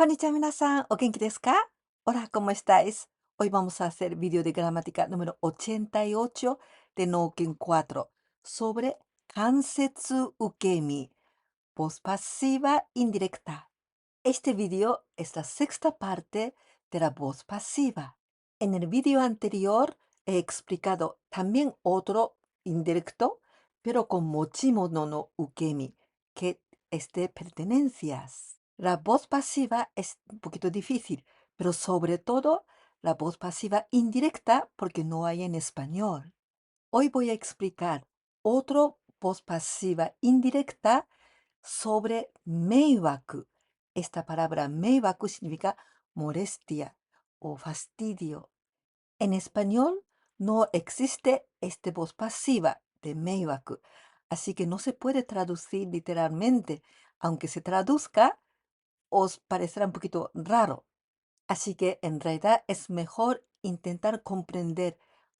Konnichiwa minasan, ¿o genki desu ka? Hola, ¿cómo estáis? Hoy vamos a hacer vídeo de gramática número 88 de Nouken 4 sobre kansetsu ukemi, voz pasiva indirecta. Este vídeo es la sexta parte de la voz pasiva. En el vídeo anterior he explicado también otro indirecto, pero con mochimono no ukemi, que es de pertenencias. La voz pasiva es un poquito difícil, pero sobre todo la voz pasiva indirecta porque no hay en español. Hoy voy a explicar otro voz pasiva indirecta sobre meiwaku. Esta palabra meiwaku significa molestia o fastidio. En español no existe esta voz pasiva de meiwaku, así que no se puede traducir literalmente. Aunque se traduzca, os parecerá un poquito raro. Así que en realidad es mejor intentar comprender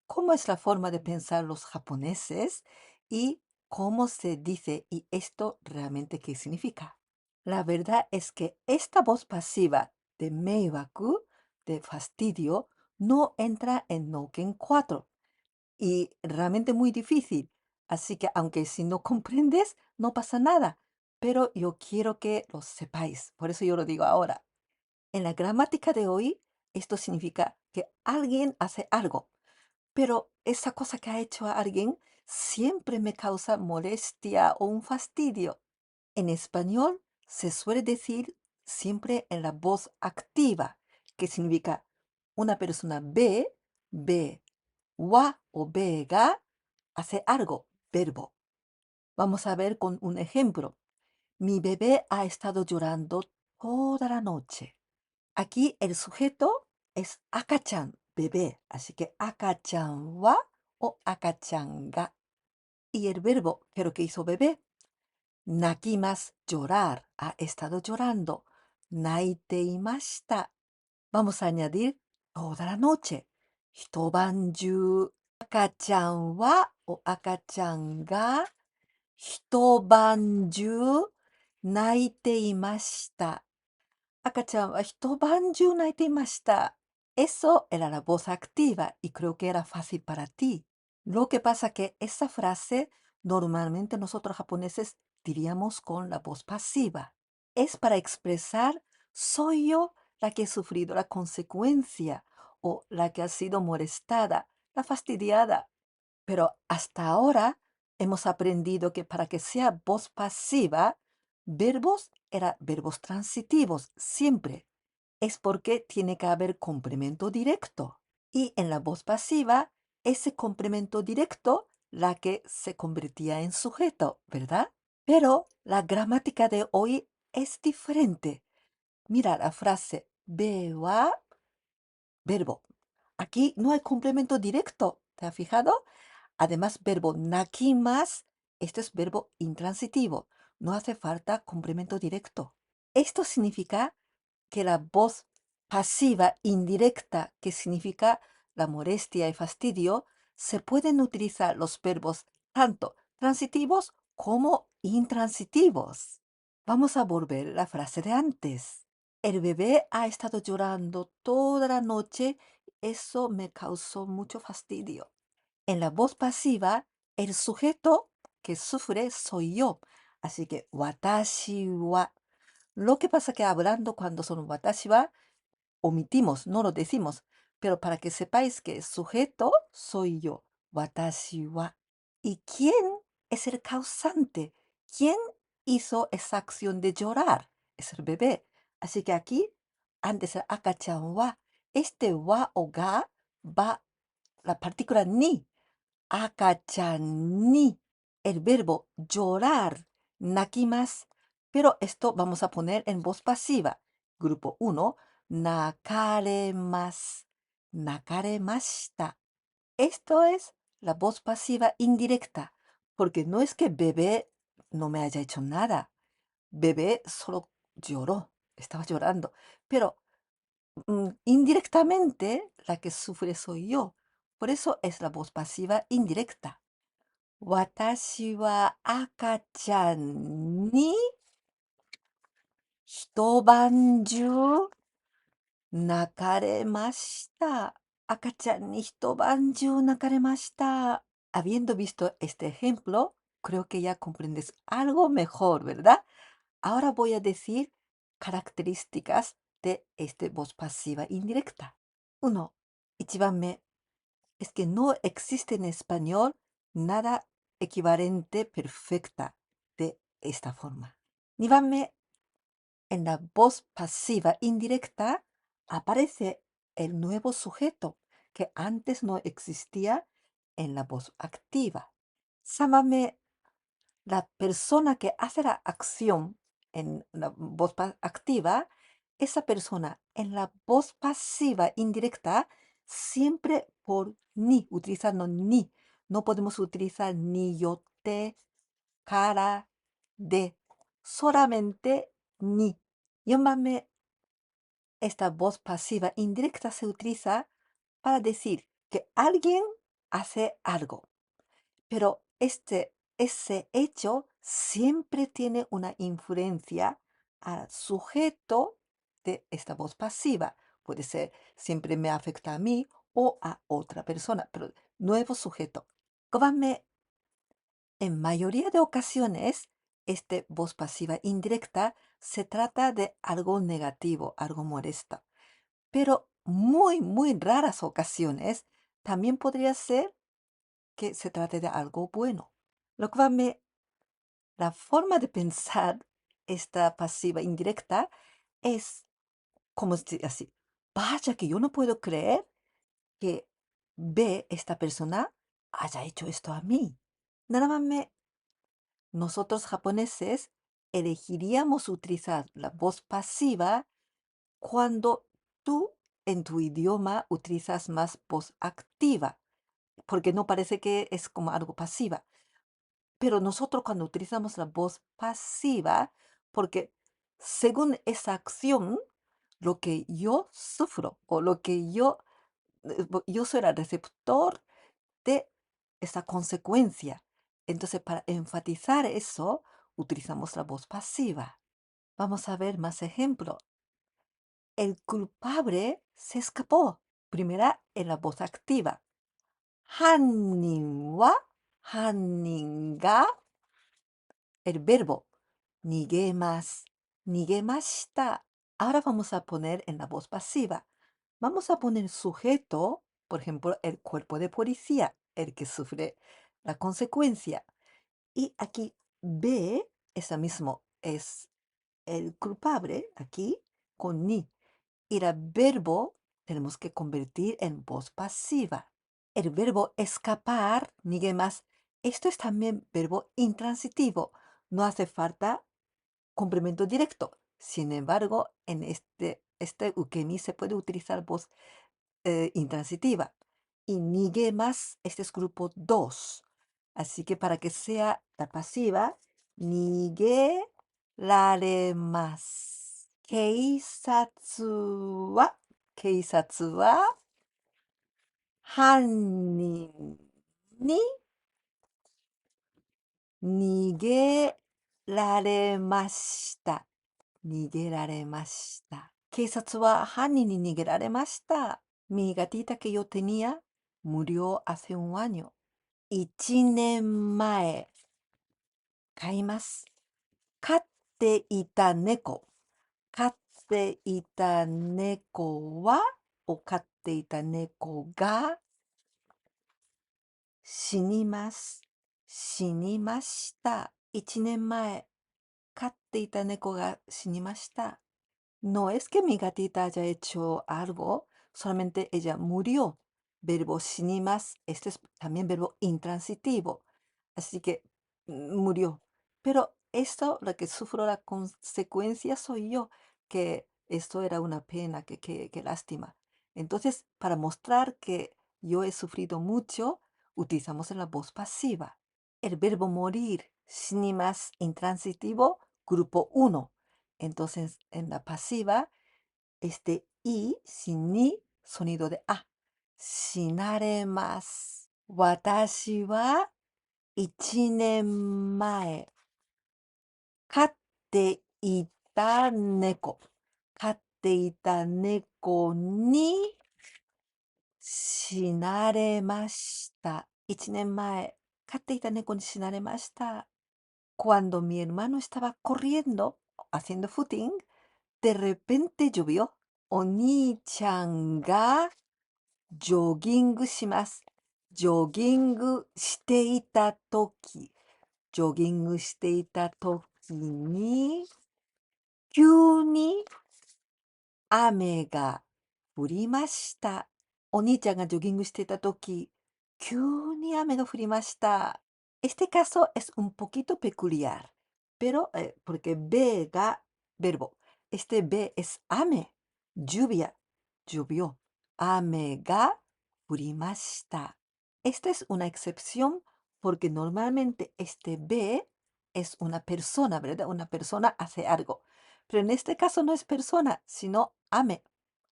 cómo es la forma de pensar los japoneses y cómo se dice y esto realmente qué significa. La verdad es que esta voz pasiva de meiwaku, de fastidio, no entra en Nouken 4 y realmente muy difícil. Así que aunque si no comprendes, no pasa nada. Pero yo quiero que lo sepáis. Por eso yo lo digo ahora. En la gramática de hoy, esto significa que alguien hace algo, pero esa cosa que ha hecho a alguien siempre me causa molestia o un fastidio. En español se suele decir siempre en la voz activa, que significa una persona ve, wa o ve ga hace algo, verbo. Vamos a ver con un ejemplo. Mi bebé ha estado llorando toda la noche. Aquí el sujeto es akachan, bebé. Así que akachan wa o akachan ga. Y el verbo, que lo que hizo bebé, nakimas, llorar, ha estado llorando. Naite imashita. Vamos a añadir toda la noche. Hitoban juu. Akachan wa o akachan ga hitoban juu naite imashita. Akachan wa hitoban juu naite imashita. Eso era la voz activa y creo que era fácil para ti. Lo que pasa que esa frase normalmente nosotros japoneses diríamos con la voz pasiva. Es para expresar soy yo la que he sufrido la consecuencia o la que ha sido molestada, la fastidiada. Pero hasta ahora hemos aprendido que para que sea voz pasiva, verbos eran verbos transitivos, siempre. Es porque tiene que haber complemento directo. Y en la voz pasiva, ese complemento directo, la que se convertía en sujeto, ¿verdad? Pero la gramática de hoy es diferente. Mira la frase be wa verbo. Aquí no hay complemento directo, ¿te has fijado? Además, verbo nakimas, esto es verbo intransitivo. No hace falta complemento directo. Esto significa que la voz pasiva indirecta, que significa la molestia y fastidio, se pueden utilizar los verbos tanto transitivos como intransitivos. Vamos a volver a la frase de antes. El bebé ha estado llorando toda la noche. Eso me causó mucho fastidio. En la voz pasiva, el sujeto que sufre soy yo. Así que, watashi wa. Lo que pasa que hablando cuando son watashi wa, omitimos, no lo decimos. Pero para que sepáis que el sujeto soy yo. Watashi wa. ¿Y quién es el causante? ¿Quién hizo esa acción de llorar? Es el bebé. Así que aquí, antes el akachan wa, este wa o ga va la partícula ni. Akachan ni. El verbo llorar, nakimas. Pero esto vamos a poner en voz pasiva. Grupo 1, nakaremas, nakaremashita. Esto es la voz pasiva indirecta, porque no es que bebé no me haya hecho nada. Bebé solo lloró, estaba llorando. Pero indirectamente la que sufre soy yo. Por eso es la voz pasiva indirecta. Watashi wa akachan ni 一晩中泣かれました。赤ちゃんに一晩中泣かれました。Habiendo visto este ejemplo, creo que ya comprendes algo mejor, ¿verdad? Ahora voy a decir características de este voz pasiva indirecta. Uno, 一番目 es que no existe en español nada equivalente perfecta de esta forma. 2番目, en la voz pasiva indirecta aparece el nuevo sujeto que antes no existía en la voz activa. 3番目, la persona que hace la acción en la voz activa, esa persona en la voz pasiva indirecta, siempre por ni, utilizando ni. No podemos utilizar ni yo te, cara, de, solamente ni. 4番目, esta voz pasiva indirecta se utiliza para decir que alguien hace algo. Pero ese hecho siempre tiene una influencia al sujeto de esta voz pasiva. Puede ser siempre me afecta a mí o a otra persona, pero nuevo sujeto. 5番目, en mayoría de ocasiones, este voz pasiva indirecta se trata de algo negativo, algo molesto. Pero muy raras ocasiones también podría ser que se trate de algo bueno. 6番目, la forma de pensar esta pasiva indirecta es como así. Vaya que yo no puedo creer que esta persona haya hecho esto a mí. 7番目, nosotros japoneses elegiríamos utilizar la voz pasiva cuando tú en tu idioma utilizas más voz activa, porque no parece que es como algo pasiva. Pero nosotros cuando utilizamos la voz pasiva, porque según esa acción, lo que yo sufro o lo que yo soy el receptor de esa consecuencia. Entonces, para enfatizar eso, utilizamos la voz pasiva. Vamos a ver más ejemplos. El culpable se escapó. Primera en la voz activa. 犯人は、犯人が el verbo 逃げます。逃げました. Ahora vamos a poner en la voz pasiva. Vamos a poner sujeto, por ejemplo, el cuerpo de policía, el que sufre la consecuencia. Y aquí B, esa mismo es el culpable, aquí, con ni. Y el verbo tenemos que convertir en voz pasiva. El verbo escapar, más. Esto es también verbo intransitivo. No hace falta complemento directo. Sin embargo, en este ukemi se puede utilizar voz intransitiva. Y más, este es grupo 2. Así que para que sea la pasiva, nigeraremas. Keisatsu wa, keisatsu wa, 犯人に逃げられました。逃げられました。警察は犯人に逃げられました。Mi gatita que yo tenía murió hace un año. 1年前。飼います。飼っていた猫。飼っていた猫は、飼っていた猫が死にます。死にました。1年前、飼っていた猫が死にました。No es que mi gatita haya hecho algo, solamente ella murió. Verbo shinimas, este es también verbo intransitivo. Así que murió. Pero esto, lo que sufro la consecuencia soy yo, que esto era una pena, que lástima. Entonces, para mostrar que yo he sufrido mucho, utilizamos en la voz pasiva. El verbo morir, shinimas, intransitivo, grupo 1. Entonces, en la pasiva, este i sin ni, sonido de a. Shinaremasu. Watashi wa 1年前、飼っていた猫。飼っていた猫に死なれました。1年前、飼っていた猫に死なれました。Cuando mi hermano estaba corriendo, haciendo footing, de repente llovió. お兄ちゃんがジョギングします。ジョギングしていたとき、ジョギングしていたときに、急に雨が降りました。お兄ちゃんがジョギングしていたとき、急に雨が降りました。Este caso es un poquito peculiar, pero porque ve ga verbo. Este ve es ame, lluvia, llovió. Ame ga furimashita. Esta es una excepción porque normalmente este ve es una persona, ¿verdad? Una persona hace algo. Pero en este caso no es persona, sino ame.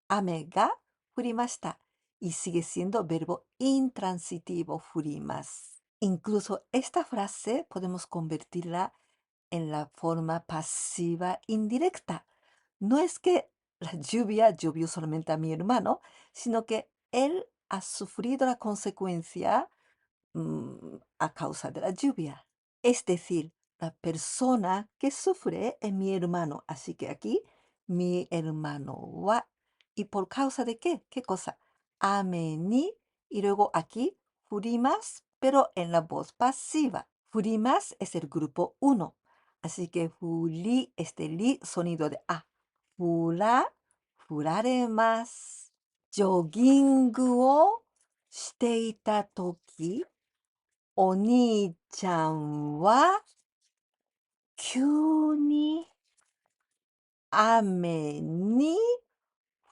Ame ga furimashita. Y sigue siendo verbo intransitivo furimas. Incluso esta frase podemos convertirla en la forma pasiva indirecta. No es que la lluvia llovió solamente a mi hermano, sino que él ha sufrido la consecuencia a causa de la lluvia. Es decir, la persona que sufre es mi hermano. Así que aquí, mi hermano wa. ¿Y por causa de qué? ¿Qué cosa? Ame ni. Y luego aquí, furimas, pero en la voz pasiva. Furimas es el grupo uno. Así que furi, este li, sonido de a. Fura, furaremasu. ジョギングをしていたとき、お兄ちゃんは急に雨に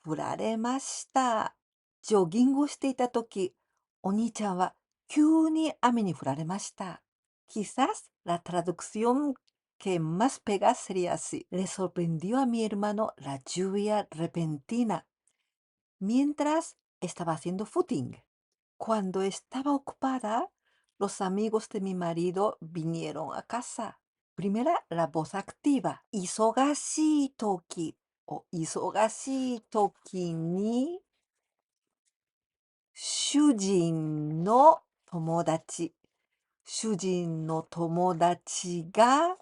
降られました。ジョギングをしていたとき、お兄ちゃんは急に雨に降られました。Quizás la traducción que más pega sería así. Le sorprendió a mi hermano la lluvia repentina mientras estaba haciendo footing. Cuando estaba ocupada, los amigos de mi marido vinieron a casa. Primera, la voz activa. Isogashii toki o isogashii toki ni shujin no tomodachi. Shujin no tomodachi ga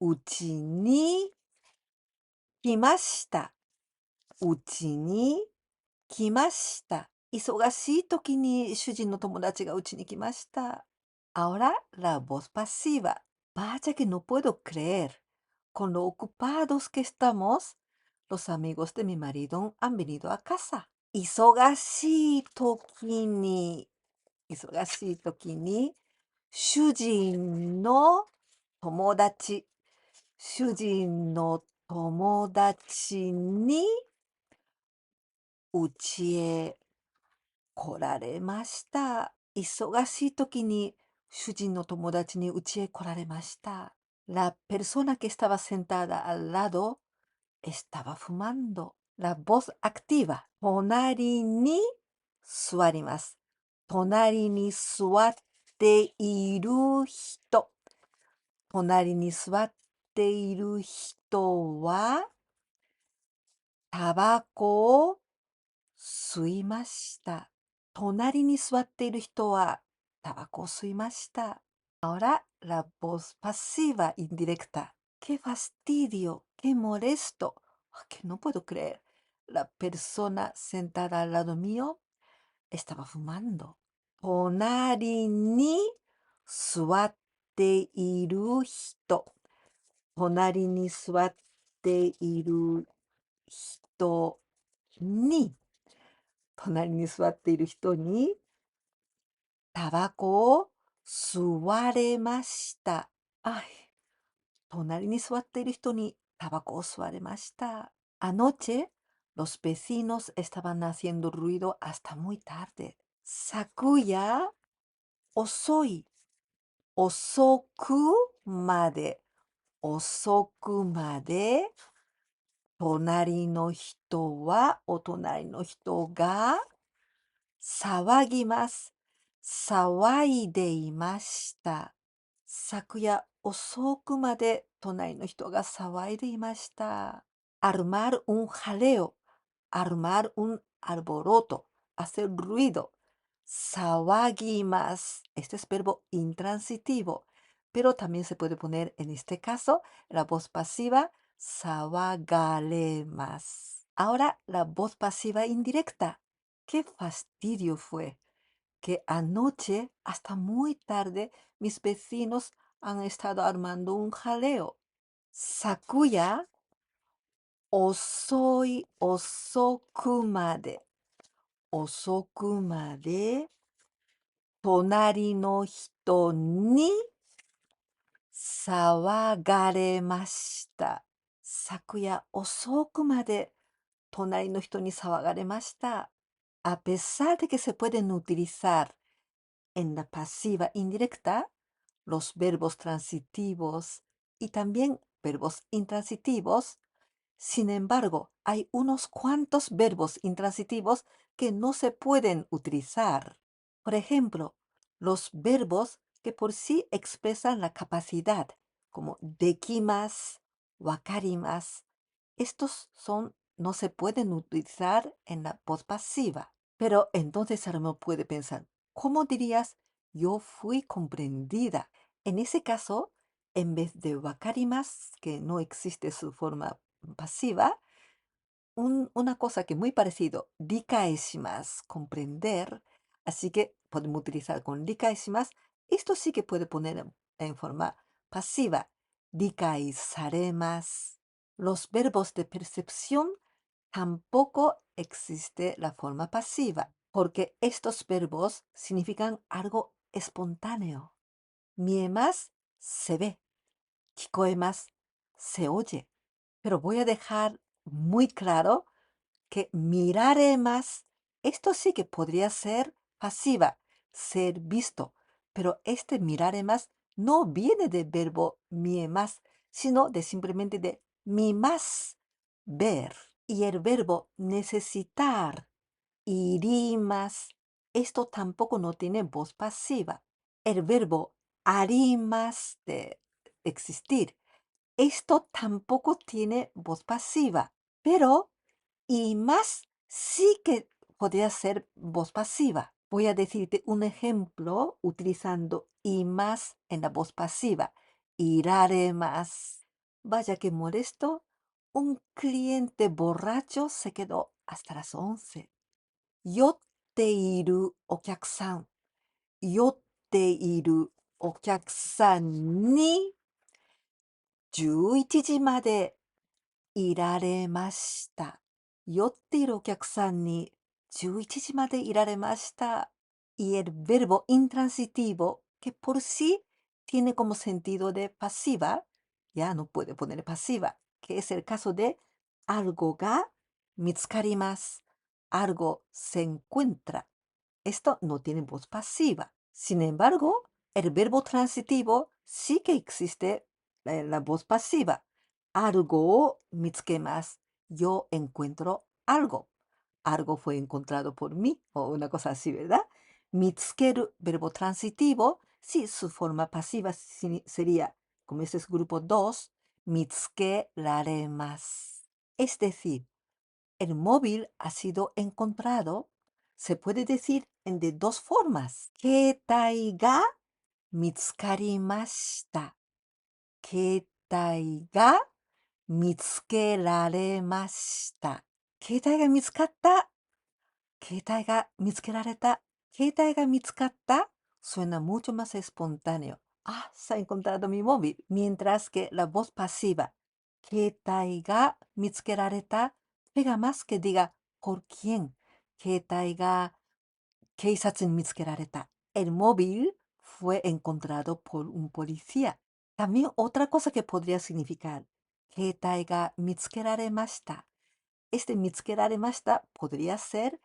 uchi ni kimashita. Uchi ni kimashita. Isogashii toki ni shujin no tomodachi ga uchi ni kimashita. Ahora la voz pasiva. Vaya que no puedo creer. Con lo ocupados que estamos, los amigos de mi marido han venido a casa. Isogashii toki ni, isogashii toki ni, shujin no tomodachi, shujin no tomodachi ni uchi e 来られました。忙しい時に主人の友達に家へ来られました。La persona que estaba sentada al lado estaba fumando. La voz activa. 隣に座ります。隣に座っている人。隣に座っている人はタバコを吸いました。隣に座っている人はタバコを吸いました。Ahora la voz pasiva indirecta. Qué fastidio, qué molesto. Que no puedo creer. La persona sentada al lado mío estaba fumando. 隣に座っている人。隣に座っている人に隣に座っている人にタバコを吸われました。Ay, 隣に座っている人にタバコを吸われました。Anoche, los vecinos estaban haciendo ruido hasta muy tarde. 昨夜、遅い、遅くまで、遅くまで、隣の人は、お隣の人が騒ぎます。騒いでいました。昨夜遅くまで隣の人が騒いでいました。Armar un jaleo, armar un alboroto, hacer ruido. Sawagimas. Este es verbo intransitivo, pero también se puede poner en este caso la voz pasiva sawagaremas. Ahora la voz pasiva indirecta. ¡Qué fastidio fue! Que anoche hasta muy tarde mis vecinos han estado armando un jaleo. Sakuya osoi osoku made tonari no hito ni sawagaremashita. Sakuya osoku made tonari no hito ni sawagaremashita. A pesar de que se pueden utilizar en la pasiva indirecta, los verbos transitivos y también verbos intransitivos. Sin embargo, hay unos cuantos verbos intransitivos que no se pueden utilizar. Por ejemplo, los verbos que por sí expresan la capacidad, como dekimas, wakarimas. No se pueden utilizar en la voz pasiva. Pero entonces ahora uno puede pensar, ¿cómo dirías yo fui comprendida? En ese caso, en vez de wakarimas, que no existe su forma pasiva, una cosa que muy parecido, likaeshimasu, comprender, así que podemos utilizar con likaeshimasu. Esto sí que puede poner en forma pasiva, likai saremasu. Los verbos de percepción tampoco existe la forma pasiva, porque estos verbos significan algo espontáneo. Miemas se ve, kikoemas se oye. Pero voy a dejar muy claro que mirare más, esto sí que podría ser pasiva, ser visto, pero este mirare más no viene del verbo mie más, sino de simplemente de mi más, ver. Y el verbo necesitar, irimas, esto tampoco no tiene voz pasiva. El verbo arimas, de existir, esto tampoco tiene voz pasiva, pero y más sí que podría ser voz pasiva. Voy a decirte un ejemplo utilizando y más en la voz pasiva. Irare más. Vaya que molesto. Un cliente borracho se quedó hasta las 11. Yotte iru okyakusan. Yotte iru okyakusan ni 11時までいられました。酔っているお客さんに11時までいられました。Y el verbo intransitivo, que por sí tiene como sentido de pasiva, ya no puede poner pasiva, que es el caso de algo ga mitsukarimasu. Algo se encuentra. Esto no tiene voz pasiva. Sin embargo, el verbo transitivo sí que existe la voz pasiva. Algo mitsukemasu. Yo encuentro algo. Algo fue encontrado por mí o una cosa así, ¿verdad? Mitsukeru, verbo transitivo, sí, su forma pasiva sería, como este es grupo 2, mitsukeraremasu. Es decir, el móvil ha sido encontrado, se puede decir en de dos formas. Keitai ga mitsukarimashita. Keitai ga mitsukeraremashita. Keitai ga mitsukatta. Keitai ga mitsukerareta. Keitai ga mitsukatta suena mucho más espontáneo. Ah, se ha encontrado mi móvil. Mientras que la voz pasiva, keitai ga mitsukerareta, pega más que diga por quién. Keitai ga keisatsu ni mitsukerareta. El móvil fue encontrado por un policía. También otra cosa que podría significar, keitai ga mitsukeraremashita. Este mitsukeraremashita podría ser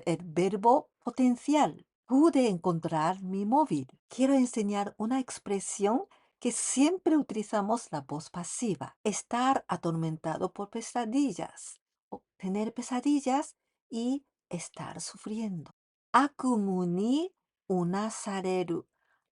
el verbo potencial. Pude encontrar mi móvil. Quiero enseñar una expresión que siempre utilizamos la voz pasiva. Estar atormentado por pesadillas. O tener pesadillas y estar sufriendo. Akumu ni unasareru.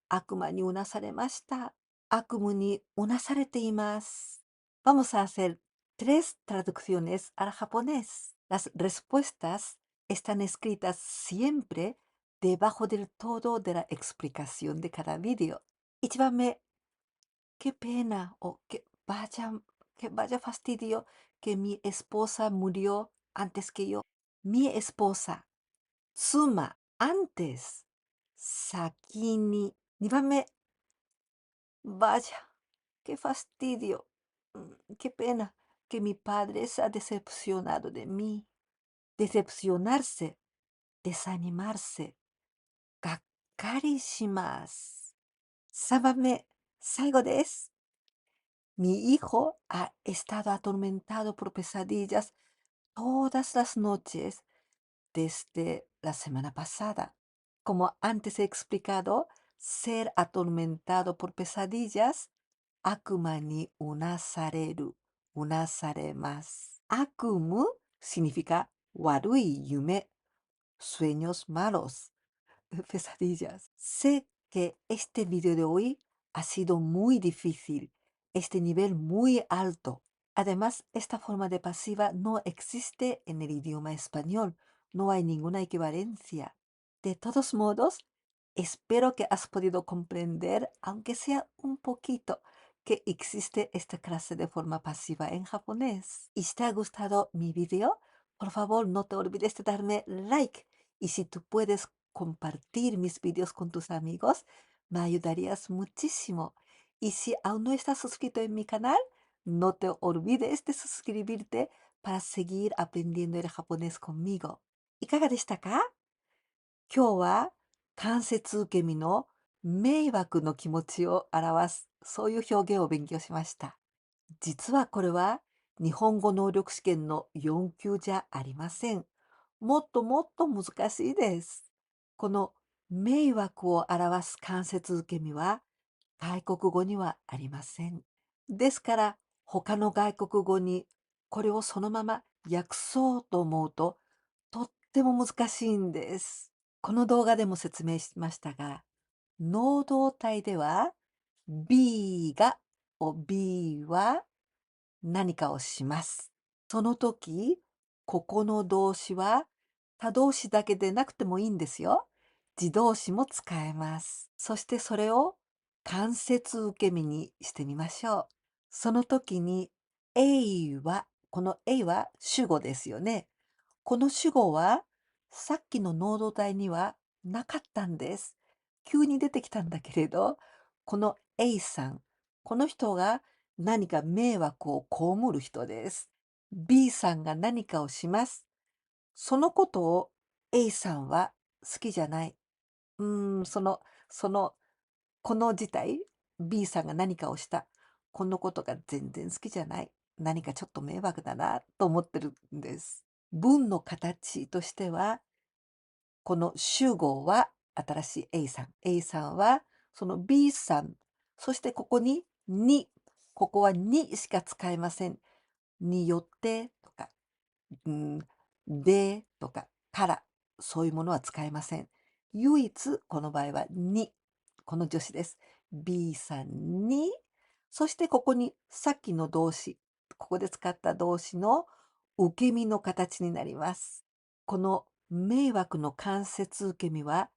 Akuma ni unasaremashita. 悪夢にうなされています。Vamos a hacer 3 traducciones al japonés. Las respuestas están escritas siempre debajo del todo de la explicación de cada vídeo. 1番目、qué pena o que vaya fastidio que mi esposa murió antes que yo. Mi esposa, 妻、antes, 先に。2番目、vaya, qué fastidio, qué pena que mi padre se ha decepcionado de mí. Decepcionarse, desanimarse, がっかりします。3番目、最後です。Mi hijo ha estado atormentado por pesadillas todas las noches desde la semana pasada. Como antes he explicado, ser atormentado por pesadillas, 悪魔にうなされる、うなされます。悪夢 significa 悪い夢、sueños malos, pesadillas. Sé que este video de hoy ha sido muy difícil, este nivel muy alto. Además, esta forma de pasiva no existe en el idioma español, no hay ninguna equivalencia. De todos modos, espero que has podido comprender, aunque sea un poquito, que existe esta clase de forma pasiva en japonés. Y si te ha gustado mi video, por favor no te olvides de darme like. Y si tú puedes compartir mis videos con tus amigos, me ayudarías muchísimo. Y si aún no estás suscrito en mi canal, no te olvides de suscribirte para seguir aprendiendo el japonés conmigo. いかがでしたか？今日は間接受け身の迷惑の気持ちを表す、そういう表現を勉強しました。実はこれは日本語能力試験の4級じゃありません。もっともっと難しいです。この迷惑を表す間接受け身は外国語にはありません。ですから他の外国語にこれをそのまま訳そうと思うととっても難しいんです。この動画でも説明しましたが、能動体では B が B は何かをします。その時、ここの動詞は他動詞だけでなくてもいいんですよ。自動詞も使えます。そしてそれを間接受け身にしてみましょう。その時に A は、この A は主語ですよね。この主語はさっきの能動体にはなかったんです。急に出てきたんだけれど、この A さん、この人が何か迷惑を被る人です。B さんが何かをします。そのことを A さんは好きじゃない。その、その、この事態、B さんが何かをした。このことが全然好きじゃない。何かちょっと迷惑だなと思ってるんです。文の形としては、この主語は新しい A さん。A さんはその B さん。そしてここにに。ここはにしか使えません。によってとか、でとか、から。そういうものは使えません。唯一この場合はに。この助詞です。B さんに。そしてここにさっきの動詞。ここで使った動詞の受け身の形になります。この迷惑の間接受け身は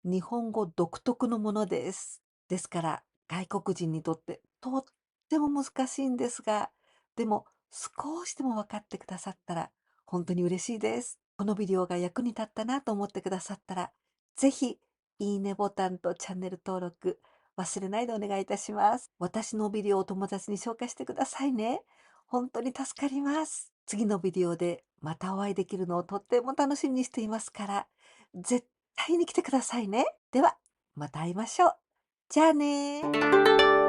日本語独特のものです。ですから外国人にとってとっても難しいんですが、でも少しでも分かってくださったら本当に嬉しいです。このビデオが役に立ったなと思ってくださったら、ぜひいいねボタンとチャンネル登録忘れないでお願いいたします。私のビデオをお友達に紹介してくださいね。本当に助かります。次のビデオでまたお会いできるのをとっても楽しみにしていますから、絶対に来てくださいね。では、また会いましょう。じゃあねー。